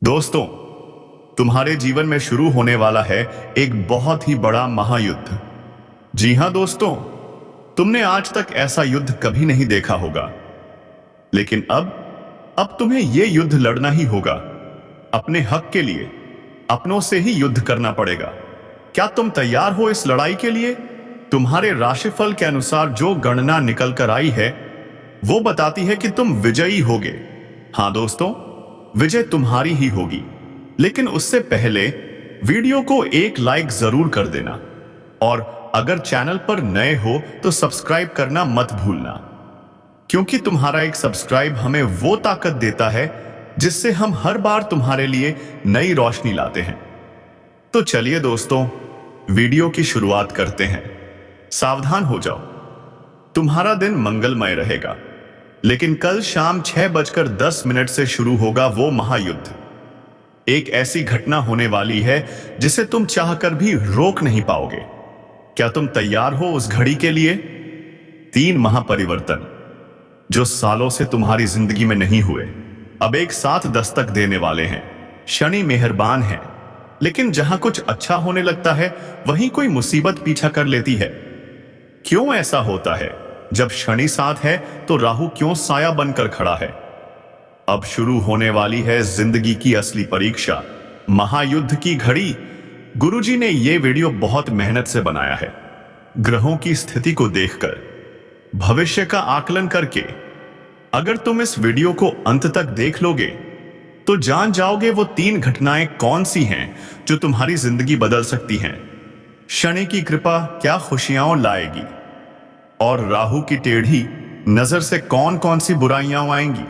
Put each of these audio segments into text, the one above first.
दोस्तों, तुम्हारे जीवन में शुरू होने वाला है एक बहुत ही बड़ा महायुद्ध। जी हां दोस्तों, तुमने आज तक ऐसा युद्ध कभी नहीं देखा होगा, लेकिन अब तुम्हें यह युद्ध लड़ना ही होगा। अपने हक के लिए अपनों से ही युद्ध करना पड़ेगा। क्या तुम तैयार हो इस लड़ाई के लिए? तुम्हारे राशिफल के अनुसार जो गणना निकल कर आई है वो बताती है कि तुम विजयी होगे। हां दोस्तों, विजय तुम्हारी ही होगी। लेकिन उससे पहले वीडियो को एक लाइक जरूर कर देना, और अगर चैनल पर नए हो तो सब्सक्राइब करना मत भूलना, क्योंकि तुम्हारा एक सब्सक्राइब हमें वो ताकत देता है जिससे हम हर बार तुम्हारे लिए नई रोशनी लाते हैं। तो चलिए दोस्तों, वीडियो की शुरुआत करते हैं। सावधान हो जाओ, तुम्हारा दिन मंगलमय रहेगा, लेकिन कल शाम 6:10 से शुरू होगा वो महायुद्ध। एक ऐसी घटना होने वाली है जिसे तुम चाहकर भी रोक नहीं पाओगे। क्या तुम तैयार हो उस घड़ी के लिए? 3 महापरिवर्तन जो सालों से तुम्हारी जिंदगी में नहीं हुए, अब एक साथ दस्तक देने वाले हैं। शनि मेहरबान है, लेकिन जहां कुछ अच्छा होने लगता है वहीं कोई मुसीबत पीछा कर लेती है। क्यों ऐसा होता है? जब शनि साथ है तो राहु क्यों साया बनकर खड़ा है? अब शुरू होने वाली है जिंदगी की असली परीक्षा, महायुद्ध की घड़ी। गुरुजी ने यह वीडियो बहुत मेहनत से बनाया है, ग्रहों की स्थिति को देखकर, भविष्य का आकलन करके। अगर तुम इस वीडियो को अंत तक देख लोगे तो जान जाओगे वो 3 घटनाएं कौन सी हैं जो तुम्हारी जिंदगी बदल सकती हैं। शनि की कृपा क्या खुशियां लाएगी, और राहु की टेढ़ी नजर से कौन कौन सी बुराइयां आएंगी।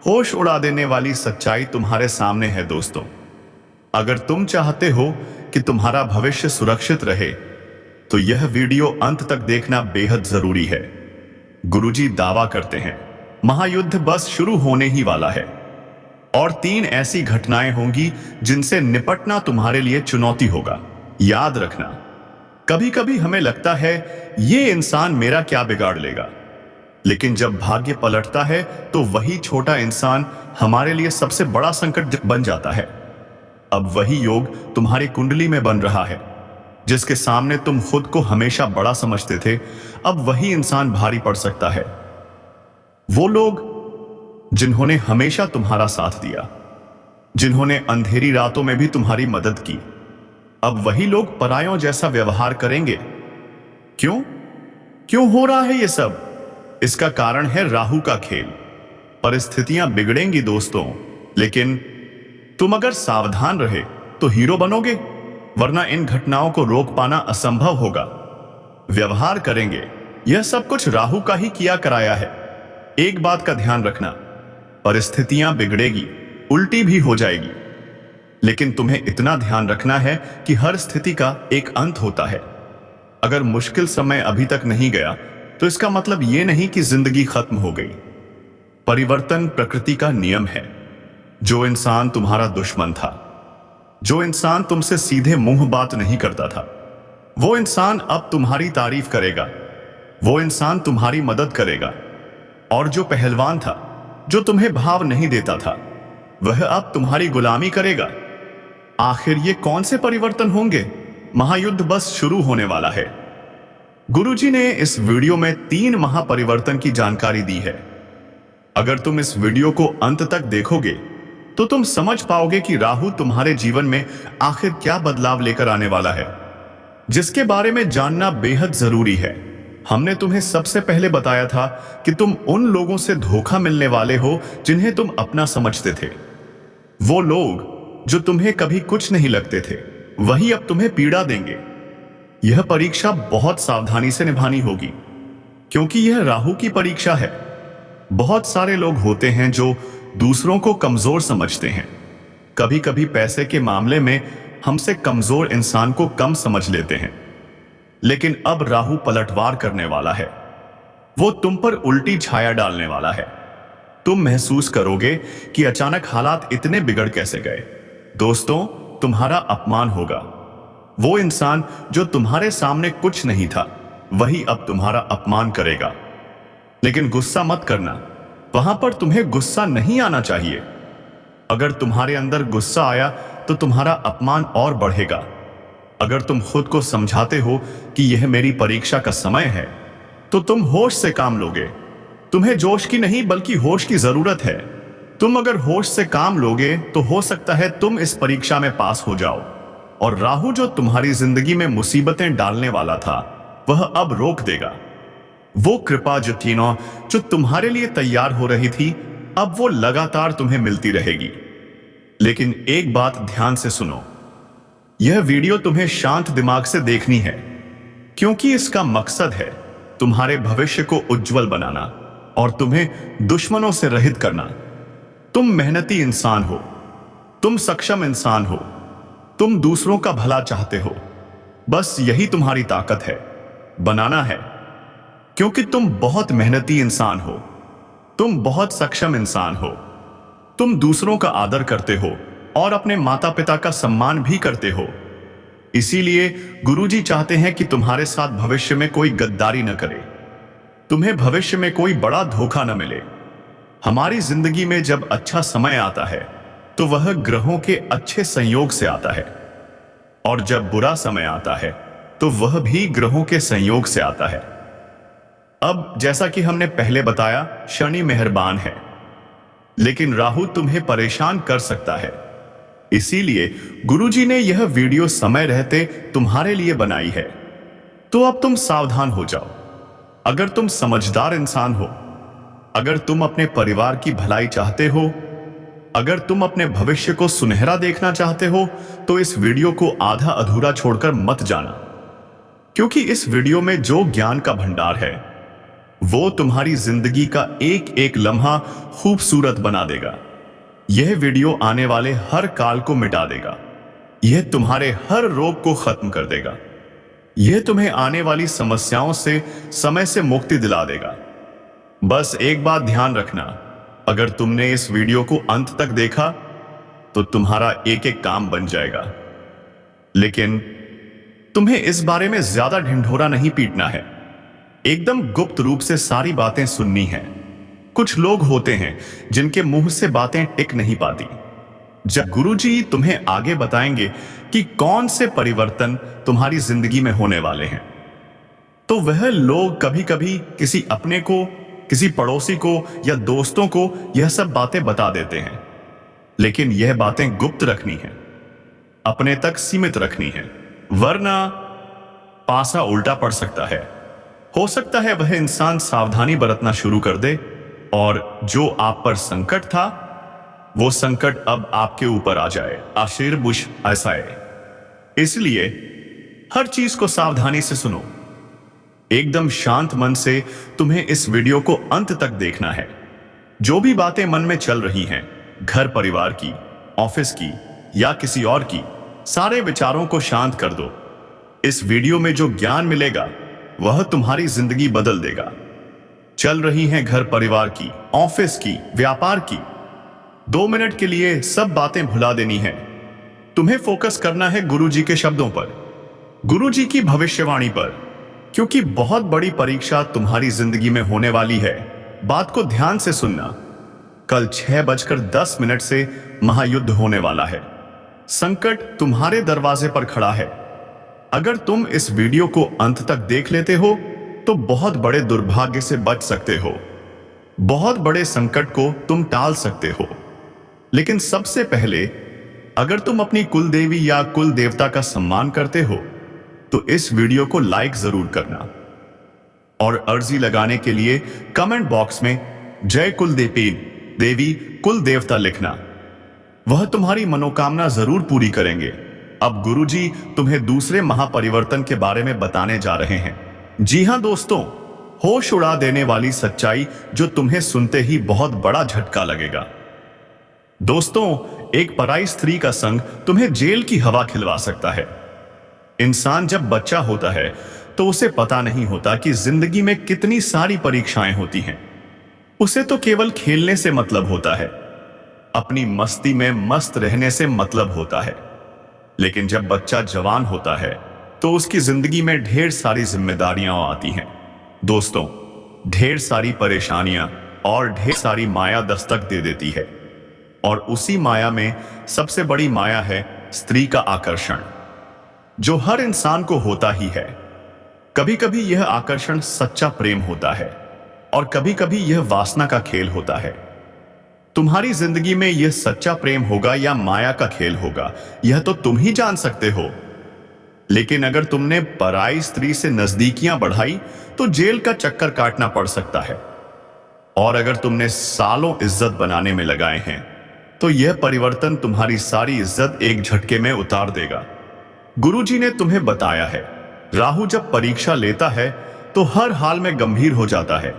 होश उड़ा देने वाली सच्चाई तुम्हारे सामने है दोस्तों। अगर तुम चाहते हो कि तुम्हारा भविष्य सुरक्षित रहे तो यह वीडियो अंत तक देखना बेहद जरूरी है। गुरुजी दावा करते हैं महायुद्ध बस शुरू होने ही वाला है, और 3 ऐसी घटनाएं होंगी जिनसे निपटना तुम्हारे लिए चुनौती होगा। याद रखना, कभी कभी हमें लगता है ये इंसान मेरा क्या बिगाड़ लेगा, लेकिन जब भाग्य पलटता है तो वही छोटा इंसान हमारे लिए सबसे बड़ा संकट बन जाता है। अब वही योग तुम्हारी कुंडली में बन रहा है, जिसके सामने तुम खुद को हमेशा बड़ा समझते थे, अब वही इंसान भारी पड़ सकता है। वो लोग जिन्होंने हमेशा तुम्हारा साथ दिया, जिन्होंने अंधेरी रातों में भी तुम्हारी मदद की, अब वही लोग परायों जैसा व्यवहार करेंगे। क्यों क्यों हो रहा है ये सब? इसका कारण है राहु का खेल। परिस्थितियां बिगड़ेंगी दोस्तों, लेकिन तुम अगर सावधान रहे तो हीरो बनोगे, वरना इन घटनाओं को रोक पाना असंभव होगा। व्यवहार करेंगे, यह सब कुछ राहु का ही किया कराया है। एक बात का ध्यान रखना, परिस्थितियां बिगड़ेगी, उल्टी भी हो जाएगी, लेकिन तुम्हें इतना ध्यान रखना है कि हर स्थिति का एक अंत होता है। अगर मुश्किल समय अभी तक नहीं गया तो इसका मतलब यह नहीं कि जिंदगी खत्म हो गई। परिवर्तन प्रकृति का नियम है। जो इंसान तुम्हारा दुश्मन था, जो इंसान तुमसे सीधे मुंह बात नहीं करता था, वो इंसान अब तुम्हारी तारीफ करेगा, वो इंसान तुम्हारी मदद करेगा। और जो पहलवान था, जो तुम्हें भाव नहीं देता था, वह अब तुम्हारी गुलामी करेगा। आखिर ये कौन से परिवर्तन होंगे? महायुद्ध बस शुरू होने वाला है। गुरुजी ने इस वीडियो में 3 महापरिवर्तन की जानकारी दी है। अगर तुम इस वीडियो को अंत तक देखोगे तो तुम समझ पाओगे कि राहु तुम्हारे जीवन में आखिर क्या बदलाव लेकर आने वाला है, जिसके बारे में जानना बेहद जरूरी है। हमने तुम्हें सबसे पहले बताया था कि तुम उन लोगों से धोखा मिलने वाले हो जिन्हें तुम अपना समझते थे। वो लोग जो तुम्हें कभी कुछ नहीं लगते थे, वही अब तुम्हें पीड़ा देंगे। यह परीक्षा बहुत सावधानी से निभानी होगी, क्योंकि यह राहु की परीक्षा है। बहुत सारे लोग होते हैं जो दूसरों को कमजोर समझते हैं। कभी कभी पैसे के मामले में हमसे कमजोर इंसान को कम समझ लेते हैं, लेकिन अब राहु पलटवार करने वाला है। वो तुम पर उल्टी छाया डालने वाला है। तुम महसूस करोगे कि अचानक हालात इतने बिगड़ कैसे गए। दोस्तों, तुम्हारा अपमान होगा। वो इंसान जो तुम्हारे सामने कुछ नहीं था, वही अब तुम्हारा अपमान करेगा। लेकिन गुस्सा मत करना, वहां पर तुम्हें गुस्सा नहीं आना चाहिए। अगर तुम्हारे अंदर गुस्सा आया तो तुम्हारा अपमान और बढ़ेगा। अगर तुम खुद को समझाते हो कि यह मेरी परीक्षा का समय है, तो तुम होश से काम लोगे। तुम्हें जोश की नहीं बल्कि होश की जरूरत है। तुम अगर होश से काम लोगे तो हो सकता है तुम इस परीक्षा में पास हो जाओ, और राहु जो तुम्हारी जिंदगी में मुसीबतें डालने वाला था वह अब रोक देगा। वो कृपा जो तुम्हारे लिए तैयार हो रही थी, अब वो लगातार तुम्हें मिलती रहेगी। लेकिन एक बात ध्यान से सुनो, यह वीडियो तुम्हें शांत दिमाग से देखनी है, क्योंकि इसका मकसद है तुम्हारे भविष्य को उज्जवल बनाना और तुम्हें दुश्मनों से रहित करना। तुम मेहनती इंसान हो, तुम सक्षम इंसान हो, तुम दूसरों का भला चाहते हो। बस यही तुम्हारी ताकत है, बनाना है, क्योंकि तुम बहुत मेहनती इंसान हो, तुम बहुत सक्षम इंसान हो, तुम दूसरों का आदर करते हो और अपने माता पिता का सम्मान भी करते हो। इसीलिए गुरुजी चाहते हैं कि तुम्हारे साथ भविष्य में कोई गद्दारी न करे, तुम्हें भविष्य में कोई बड़ा धोखा न मिले। हमारी जिंदगी में जब अच्छा समय आता है तो वह ग्रहों के अच्छे संयोग से आता है, और जब बुरा समय आता है तो वह भी ग्रहों के संयोग से आता है। अब जैसा कि हमने पहले बताया, शनि मेहरबान है, लेकिन राहु तुम्हें परेशान कर सकता है। इसीलिए गुरुजी ने यह वीडियो समय रहते तुम्हारे लिए बनाई है। तो अब तुम सावधान हो जाओ। अगर तुम समझदार इंसान हो, अगर तुम अपने परिवार की भलाई चाहते हो, अगर तुम अपने भविष्य को सुनहरा देखना चाहते हो, तो इस वीडियो को आधा अधूरा छोड़कर मत जाना, क्योंकि इस वीडियो में जो ज्ञान का भंडार है वो तुम्हारी जिंदगी का एक एक लम्हा खूबसूरत बना देगा। यह वीडियो आने वाले हर काल को मिटा देगा, यह तुम्हारे हर रोग को खत्म कर देगा, यह तुम्हें आने वाली समस्याओं से समय से मुक्ति दिला देगा। बस एक बात ध्यान रखना, अगर तुमने इस वीडियो को अंत तक देखा तो तुम्हारा एक एक काम बन जाएगा। लेकिन तुम्हें इस बारे में ज्यादा ढिंढोरा नहीं पीटना है, एकदम गुप्त रूप से सारी बातें सुननी है। कुछ लोग होते हैं जिनके मुंह से बातें टिक नहीं पाती। जब गुरुजी तुम्हें आगे बताएंगे कि कौन से परिवर्तन तुम्हारी जिंदगी में होने वाले हैं, तो वह लोग कभी कभी किसी अपने को, किसी पड़ोसी को या दोस्तों को यह सब बातें बता देते हैं। लेकिन यह बातें गुप्त रखनी है, अपने तक सीमित रखनी है, वरना पासा उल्टा पड़ सकता है। हो सकता है वह इंसान सावधानी बरतना शुरू कर दे, और जो आप पर संकट था वो संकट अब आपके ऊपर आ जाए। आशीर्बुश ऐसा है। इसलिए हर चीज को सावधानी से सुनो, एकदम शांत मन से तुम्हें इस वीडियो को अंत तक देखना है। जो भी बातें मन में चल रही हैं, घर परिवार की, ऑफिस की या किसी और की, सारे विचारों को शांत कर दो। इस वीडियो में जो ज्ञान मिलेगा वह तुम्हारी जिंदगी बदल देगा। चल रही हैं घर परिवार की, ऑफिस की, व्यापार की, 2 मिनट के लिए सब बातें भुला देनी है। तुम्हें फोकस करना है गुरुजी के शब्दों पर, गुरुजी की भविष्यवाणी पर, क्योंकि बहुत बड़ी परीक्षा तुम्हारी जिंदगी में होने वाली है। बात को ध्यान से सुनना। कल 6:10 से महायुद्ध होने वाला है। संकट तुम्हारे दरवाजे पर खड़ा है। अगर तुम इस वीडियो को अंत तक देख लेते हो तो बहुत बड़े दुर्भाग्य से बच सकते हो, बहुत बड़े संकट को तुम टाल सकते हो। लेकिन सबसे पहले, अगर तुम अपनी कुल देवी या कुल देवता का सम्मान करते हो तो इस वीडियो को लाइक जरूर करना, और अर्जी लगाने के लिए कमेंट बॉक्स में जय कुल देवी कुल देवता लिखना। वह तुम्हारी मनोकामना जरूर पूरी करेंगे। अब गुरुजी तुम्हें दूसरे महापरिवर्तन के बारे में बताने जा रहे हैं। जी हां दोस्तों, होश उड़ा देने वाली सच्चाई जो तुम्हें सुनते ही बहुत बड़ा झटका लगेगा। दोस्तों, एक पराई स्त्री का संग तुम्हें जेल की हवा खिलवा सकता है। इंसान जब बच्चा होता है तो उसे पता नहीं होता कि जिंदगी में कितनी सारी परीक्षाएं होती हैं। उसे तो केवल खेलने से मतलब होता है, अपनी मस्ती में मस्त रहने से मतलब होता है। लेकिन जब बच्चा जवान होता है तो उसकी जिंदगी में ढेर सारी जिम्मेदारियां आती हैं। दोस्तों, ढेर सारी परेशानियां और ढेर सारी माया दस्तक दे देती है। और उसी माया में सबसे बड़ी माया है स्त्री का आकर्षण, जो हर इंसान को होता ही है। कभी कभी यह आकर्षण सच्चा प्रेम होता है और कभी कभी यह वासना का खेल होता है। तुम्हारी जिंदगी में यह सच्चा प्रेम होगा या माया का खेल होगा, यह तो तुम ही जान सकते हो। लेकिन अगर तुमने पराई स्त्री से नजदीकियां बढ़ाई तो जेल का चक्कर काटना पड़ सकता है। और अगर तुमने सालों इज्जत बनाने में लगाए हैं तो यह परिवर्तन तुम्हारी सारी इज्जत एक झटके में उतार देगा। गुरुजी ने तुम्हें बताया है, राहु जब परीक्षा लेता है तो हर हाल में गंभीर हो जाता है।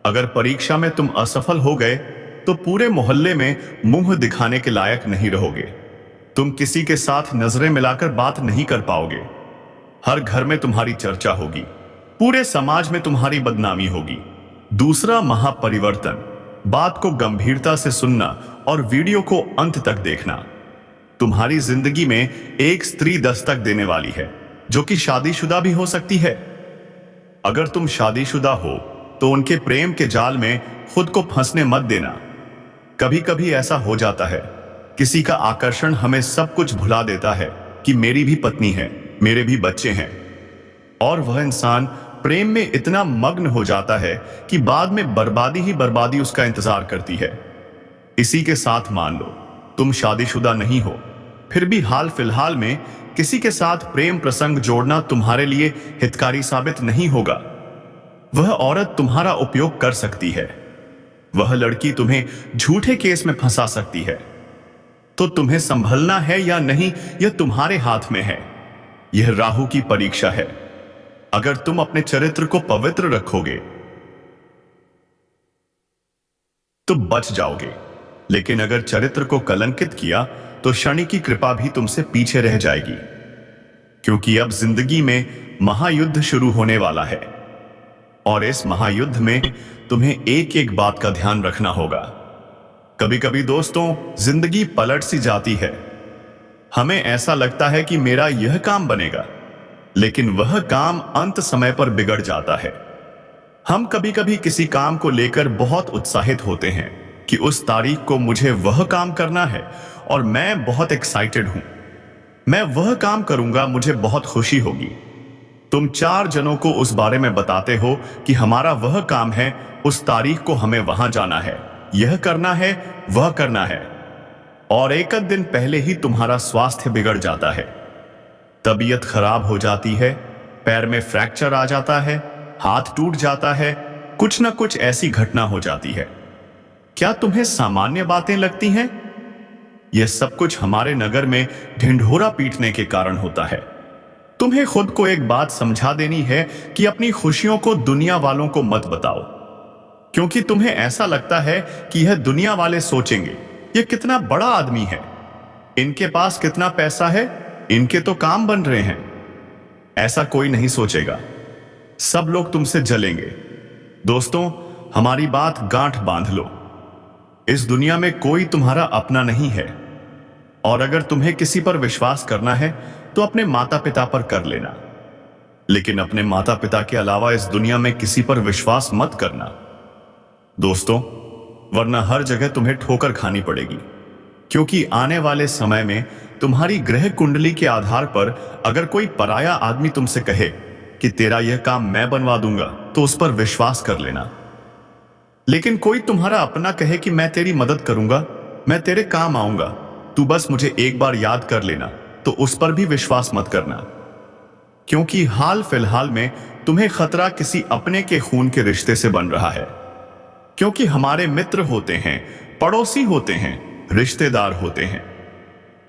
अगर परीक्षा में तुम असफल हो गए तो पूरे मोहल्ले में मुंह दिखाने के लायक नहीं रहोगे। तुम किसी के साथ नजरें मिलाकर बात नहीं कर पाओगे। हर घर में तुम्हारी चर्चा होगी, पूरे समाज में तुम्हारी बदनामी होगी। दूसरा महापरिवर्तन, बात को गंभीरता से सुनना और वीडियो को अंत तक देखना। तुम्हारी जिंदगी में एक स्त्री दस्तक देने वाली है जो कि शादीशुदा भी हो सकती है। अगर तुम शादीशुदा हो तो उनके प्रेम के जाल में खुद को फंसने मत देना। कभी कभी ऐसा हो जाता है, किसी का आकर्षण हमें सब कुछ भुला देता है कि मेरी भी पत्नी है, मेरे भी बच्चे हैं, और वह इंसान प्रेम में इतना मग्न हो जाता है कि बाद में बर्बादी ही बर्बादी उसका इंतजार करती है। इसी के साथ मान लो तुम शादीशुदा नहीं हो, फिर भी हाल फिलहाल में किसी के साथ प्रेम प्रसंग जोड़ना तुम्हारे लिए हितकारी साबित नहीं होगा। वह औरत तुम्हारा उपयोग कर सकती है, वह लड़की तुम्हें झूठे केस में फंसा सकती है। तो तुम्हें संभलना है या नहीं, यह तुम्हारे हाथ में है। यह राहु की परीक्षा है। अगर तुम अपने चरित्र को पवित्र रखोगे तो बच जाओगे, लेकिन अगर चरित्र को कलंकित किया तो शनि की कृपा भी तुमसे पीछे रह जाएगी। क्योंकि अब जिंदगी में महायुद्ध शुरू होने वाला है और इस महायुद्ध में तुम्हें एक एक बात का ध्यान रखना होगा। कभी कभी दोस्तों जिंदगी पलट सी जाती है। हमें ऐसा लगता है कि मेरा यह काम बनेगा, लेकिन वह काम अंत समय पर बिगड़ जाता है। हम कभी कभी किसी काम को लेकर बहुत उत्साहित होते हैं कि उस तारीख को मुझे वह काम करना है और मैं बहुत एक्साइटेड हूं, मैं वह काम करूंगा, मुझे बहुत खुशी होगी। तुम 4 जनों को उस बारे में बताते हो कि हमारा वह काम है, उस तारीख को हमें वहां जाना है, यह करना है, वह करना है, और एक दिन पहले ही तुम्हारा स्वास्थ्य बिगड़ जाता है, तबीयत खराब हो जाती है, पैर में फ्रैक्चर आ जाता है, हाथ टूट जाता है, कुछ ना कुछ ऐसी घटना हो जाती है। क्या तुम्हें सामान्य बातें लगती हैं? यह सब कुछ हमारे नगर में ढिंढोरा पीटने के कारण होता है। तुम्हें खुद को एक बात समझा देनी है कि अपनी खुशियों को दुनिया वालों को मत बताओ, क्योंकि तुम्हें ऐसा लगता है कि यह दुनिया वाले सोचेंगे यह कितना बड़ा आदमी है, इनके पास कितना पैसा है, इनके तो काम बन रहे हैं। ऐसा कोई नहीं सोचेगा, सब लोग तुमसे जलेंगे। दोस्तों, हमारी बात गांठ बांध लो, इस दुनिया में कोई तुम्हारा अपना नहीं है, और अगर तुम्हें किसी पर विश्वास करना है तो अपने माता पिता पर कर लेना, लेकिन अपने माता पिता के अलावा इस दुनिया में किसी पर विश्वास मत करना दोस्तों, वरना हर जगह तुम्हें ठोकर खानी पड़ेगी। क्योंकि आने वाले समय में तुम्हारी ग्रह कुंडली के आधार पर अगर कोई पराया आदमी तुमसे कहे कि तेरा यह काम मैं बनवा दूंगा, तो उस पर विश्वास कर लेना। लेकिन कोई तुम्हारा अपना कहे कि मैं तेरी मदद करूंगा, मैं तेरे काम आऊंगा, तू बस मुझे एक बार याद कर लेना, तो उस पर भी विश्वास मत करना। क्योंकि हाल फिलहाल में तुम्हें खतरा किसी अपने के खून के रिश्ते से बन रहा है। क्योंकि हमारे मित्र होते हैं, पड़ोसी होते हैं, रिश्तेदार होते हैं,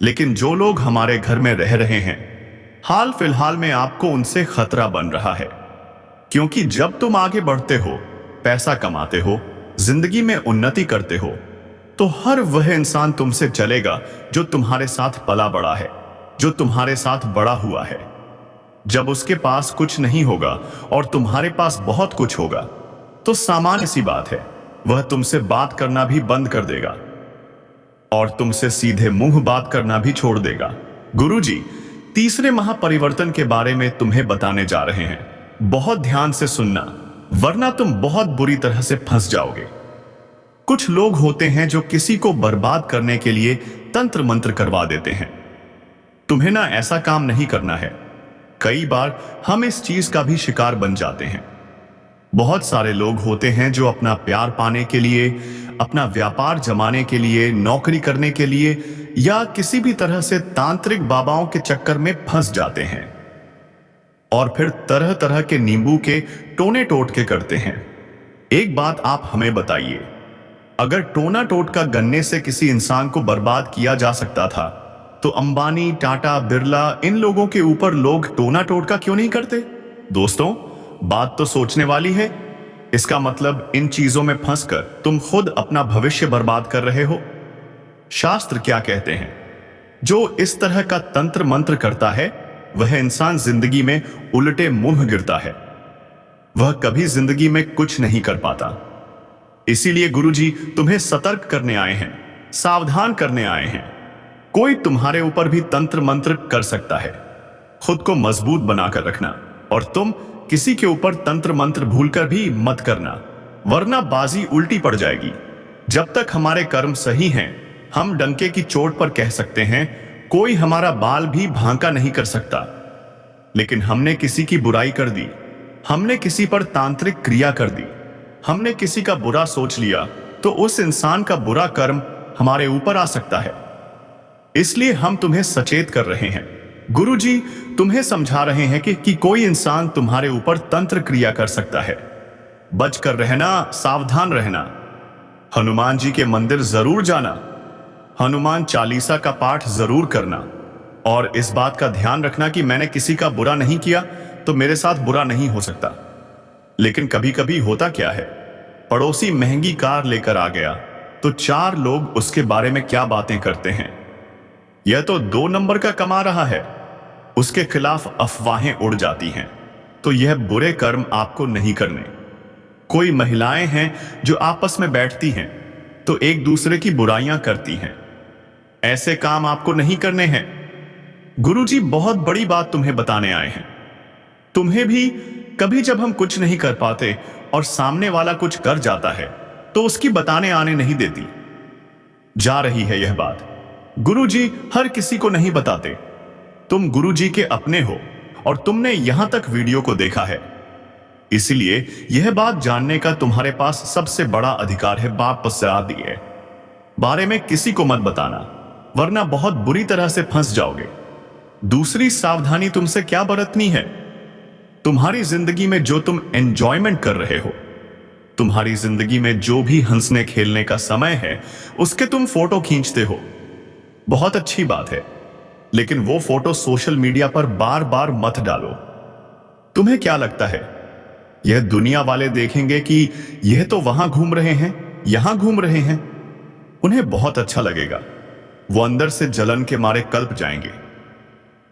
लेकिन जो लोग हमारे घर में रह रहे हैं, हाल फिलहाल में आपको उनसे खतरा बन रहा है। क्योंकि जब तुम आगे बढ़ते हो, पैसा कमाते हो, जिंदगी में उन्नति करते हो, तो हर वह इंसान तुमसे चलेगा जो तुम्हारे साथ पला बड़ा है, जो तुम्हारे साथ बड़ा हुआ है। जब उसके पास कुछ नहीं होगा और तुम्हारे पास बहुत कुछ होगा, तो सामान्य सी बात है, वह तुमसे बात करना भी बंद कर देगा और तुमसे सीधे मुंह बात करना भी छोड़ देगा। गुरुजी तीसरे महापरिवर्तन के बारे में तुम्हें बताने जा रहे हैं। बहुत ध्यान से सुनना, वरना तुम बहुत बुरी तरह से फंस जाओगे। कुछ लोग होते हैं जो किसी को बर्बाद करने के लिए तंत्र मंत्र करवा देते हैं। तुम्हें ना ऐसा काम नहीं करना है। कई बार हम इस चीज का भी शिकार बन जाते हैं। बहुत सारे लोग होते हैं जो अपना प्यार पाने के लिए, अपना व्यापार जमाने के लिए, नौकरी करने के लिए या किसी भी तरह से तांत्रिक बाबाओं के चक्कर में फंस जाते हैं और फिर तरह तरह के नींबू के टोने टोटके करते हैं। एक बात आप हमें बताइए, अगर टोना टोटका गन्ने से किसी इंसान को बर्बाद किया जा सकता था तो अंबानी, टाटा, बिरला, इन लोगों के ऊपर लोग टोना टोटका क्यों नहीं करते? दोस्तों, बात तो सोचने वाली है। इसका मतलब इन चीजों में फंसकर तुम खुद अपना भविष्य बर्बाद कर रहे हो। शास्त्र क्या कहते हैं? जो इस तरह का तंत्र मंत्र करता है वह इंसान जिंदगी में उल्टे मुंह गिरता है। वह कभी जिंदगी में कुछ नहीं कर पाता। इसीलिए गुरुजी तुम्हें सतर्क करने आए हैं, सावधान करने आए हैं। कोई तुम्हारे ऊपर भी तंत्र मंत्र कर सकता है। खुद को मजबूत बनाकर रखना और तुम किसी के ऊपर तंत्र मंत्र भूलकर भी मत करना, वरना बाजी उल्टी पड़ जाएगी। जब तक हमारे कर्म सही हैं, हम डंके की चोट पर कह सकते हैं कोई हमारा बाल भी भांका नहीं कर सकता। लेकिन हमने किसी की बुराई कर दी, हमने किसी पर तांत्रिक क्रिया कर दी, हमने किसी का बुरा सोच लिया, तो उस इंसान का बुरा कर्म हमारे ऊपर आ सकता है। इसलिए हम तुम्हें सचेत कर रहे हैं। गुरुजी तुम्हें समझा रहे हैं कि कोई इंसान तुम्हारे ऊपर तंत्र क्रिया कर सकता है। बचकर रहना, सावधान रहना। हनुमान जी के मंदिर जरूर जाना, हनुमान चालीसा का पाठ जरूर करना और इस बात का ध्यान रखना कि मैंने किसी का बुरा नहीं किया तो मेरे साथ बुरा नहीं हो सकता। लेकिन कभी कभी होता क्या है, पड़ोसी महंगी कार लेकर आ गया तो 4 लोग उसके बारे में क्या बातें करते हैं। यह तो 2 नंबर का कमा रहा है, उसके खिलाफ अफवाहें उड़ जाती हैं। तो यह बुरे कर्म आपको नहीं करने। कोई महिलाएं हैं जो आपस में बैठती हैं तो एक दूसरे की बुराइयां करती हैं। ऐसे काम आपको नहीं करने हैं। गुरुजी बहुत बड़ी बात तुम्हें बताने आए हैं। तुम्हें भी कभी जब हम कुछ नहीं कर पाते और सामने वाला कुछ कर जाता है तो उसकी बताने आने नहीं देती। जा रही है यह बात। गुरुजी हर किसी को नहीं बताते। तुम गुरुजी के अपने हो और तुमने यहां तक वीडियो को देखा है, इसलिए यह बात जानने का तुम्हारे पास सबसे बड़ा अधिकार है। बाप दिए बारे में किसी को मत बताना, वरना बहुत बुरी तरह से फंस जाओगे। दूसरी सावधानी तुमसे क्या बरतनी है? तुम्हारी जिंदगी में जो तुम एंजॉयमेंट कर रहे हो, तुम्हारी जिंदगी में जो भी हंसने खेलने का समय है, उसके तुम फोटो खींचते हो। बहुत अच्छी बात है, लेकिन वो फोटो सोशल मीडिया पर बार बार मत डालो। तुम्हें क्या लगता है यह दुनिया वाले देखेंगे कि यह तो वहां घूम रहे हैं, यहां घूम रहे हैं? उन्हें बहुत अच्छा लगेगा। वो अंदर से जलन के मारे कल्प जाएंगे।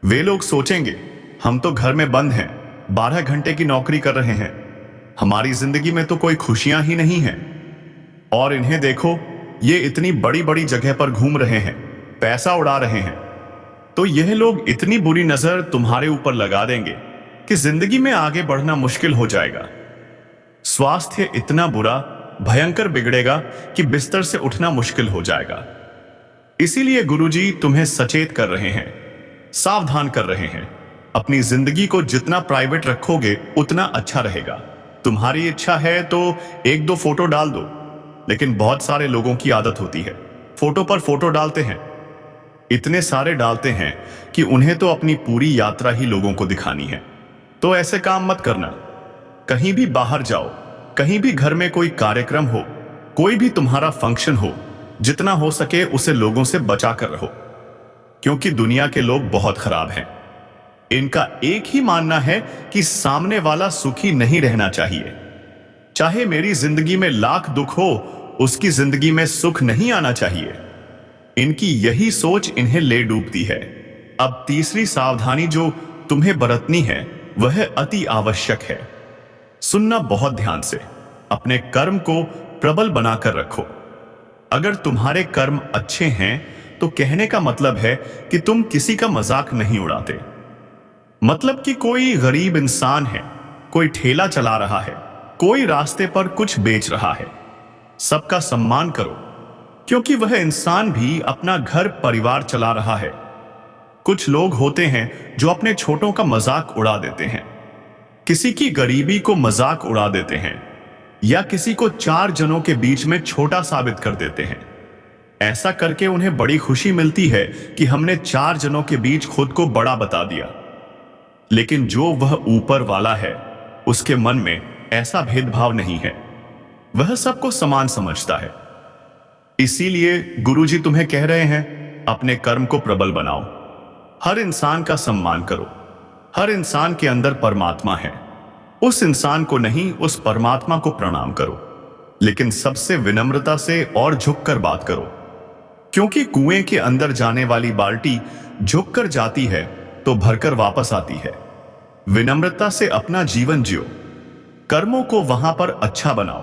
वे लोग सोचेंगे हम तो घर में बंद हैं, 12 घंटे की नौकरी कर रहे हैं, हमारी जिंदगी में तो कोई खुशियां ही नहीं है। और इन्हें देखो, ये इतनी बड़ी बड़ी जगह पर घूम रहे हैं, पैसा उड़ा रहे हैं। तो यह लोग इतनी बुरी नजर तुम्हारे ऊपर लगा देंगे कि जिंदगी में आगे बढ़ना मुश्किल हो जाएगा। स्वास्थ्य इतना बुरा, भयंकर बिगड़ेगा कि बिस्तर से उठना मुश्किल हो जाएगा। इसीलिए गुरुजी तुम्हें सचेत कर रहे हैं, सावधान कर रहे हैं। अपनी जिंदगी को जितना प्राइवेट रखोगे उतना अच्छा रहेगा। तुम्हारी इच्छा है तो 1-2 फोटो डाल दो, लेकिन बहुत सारे लोगों की आदत होती है फोटो पर फोटो डालते हैं, इतने सारे डालते हैं कि उन्हें तो अपनी पूरी यात्रा ही लोगों को दिखानी है। तो ऐसे काम मत करना। कहीं भी बाहर जाओ, कहीं भी घर में कोई कार्यक्रम हो, कोई भी तुम्हारा फंक्शन हो, जितना हो सके उसे लोगों से बचा कर रहो, क्योंकि दुनिया के लोग बहुत खराब हैं। इनका एक ही मानना है कि सामने वाला सुखी नहीं रहना चाहिए। चाहे मेरी जिंदगी में लाख दुख हो, उसकी जिंदगी में सुख नहीं आना चाहिए। इनकी यही सोच इन्हें ले डूबती है। अब तीसरी सावधानी जो तुम्हें बरतनी है वह अति आवश्यक है। सुनना बहुत ध्यान से। अपने कर्म को प्रबल बनाकर रखो। अगर तुम्हारे कर्म अच्छे हैं तो कहने का मतलब है कि तुम किसी का मजाक नहीं उड़ाते। मतलब कि कोई गरीब इंसान है, कोई ठेला चला रहा है, कोई रास्ते पर कुछ बेच रहा है, सबका सम्मान करो, क्योंकि वह इंसान भी अपना घर परिवार चला रहा है। कुछ लोग होते हैं जो अपने छोटों का मजाक उड़ा देते हैं, किसी की गरीबी को मजाक उड़ा देते हैं, या किसी को 4 जनों के बीच में छोटा साबित कर देते हैं। ऐसा करके उन्हें बड़ी खुशी मिलती है कि हमने 4 जनों के बीच खुद को बड़ा बता दिया। लेकिन जो वह ऊपर वाला है, उसके मन में ऐसा भेदभाव नहीं है, वह सबको समान समझता है। इसीलिए गुरुजी तुम्हें कह रहे हैं, अपने कर्म को प्रबल बनाओ, हर इंसान का सम्मान करो। हर इंसान के अंदर परमात्मा है, उस इंसान को नहीं, उस परमात्मा को प्रणाम करो, लेकिन सबसे विनम्रता से और झुककर बात करो, क्योंकि कुएं के अंदर जाने वाली बाल्टी झुककर जाती है तो भरकर वापस आती है। विनम्रता से अपना जीवन जियो, कर्मों को वहां पर अच्छा बनाओ।